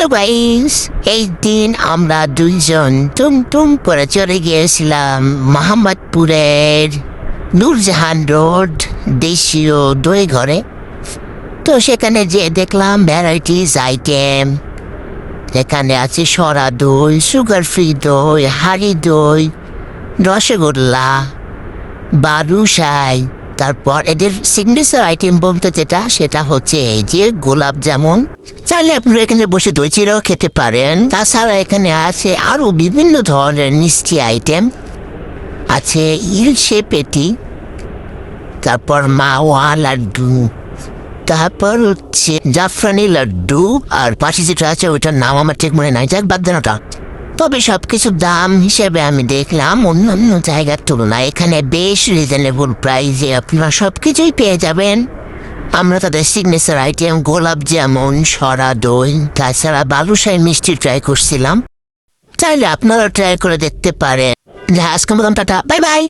Hello guys, এই দিন আমরা দুইজন টুমটুম করে চলে গিয়েছিলাম মোহাম্মদপুরের নূরজাহান রোড দেশীয় দই ঘরে। তো সেখানে যে দেখলাম ভ্যারাইটিস আইটেম। এখানে আছে সরা দই, সুগার ফ্রি দই, হাড়ি দই, রসগোল্লা, বালুশাই। তারপর এদের সিগনেচার আইটেম বলতে সেটা হচ্ছে এই যে গোলাপ জামুন। চাইলে আপনারা এখানে বসে দই চিড়াও খেতে পারেন। তাছাড়া এখানে আছে আরো বিভিন্ন ধরনের মিষ্টি আইটেম আছে, ইলশে পেটি, তারপর মাওয়া লাড্ডু, তারপর হচ্ছে জাফরানি লাড্ডু, আর পাশে যেটা আছে ওইটার নাম আমার ঠিক মনে নাই, যাক বাদ দেন ওটা। তবে সবকিছুর দাম হিসেবে আমি দেখলাম অন্যান্য জায়গার তুলনায় এখানে বেশ রিজনেবল প্রাইসে আপনারা সবকিছুই পেয়ে যাবেন। আমরা তাদের সিগনেচার আইটেম গোলাপ জামুন, সরা দই, তাছাড়া বালুশাই মিষ্টি ট্রাই করছিলাম। চাইলে আপনারা ট্রাই করে দেখতে পারেন। আজকের মতন টাটা, বাই বাই।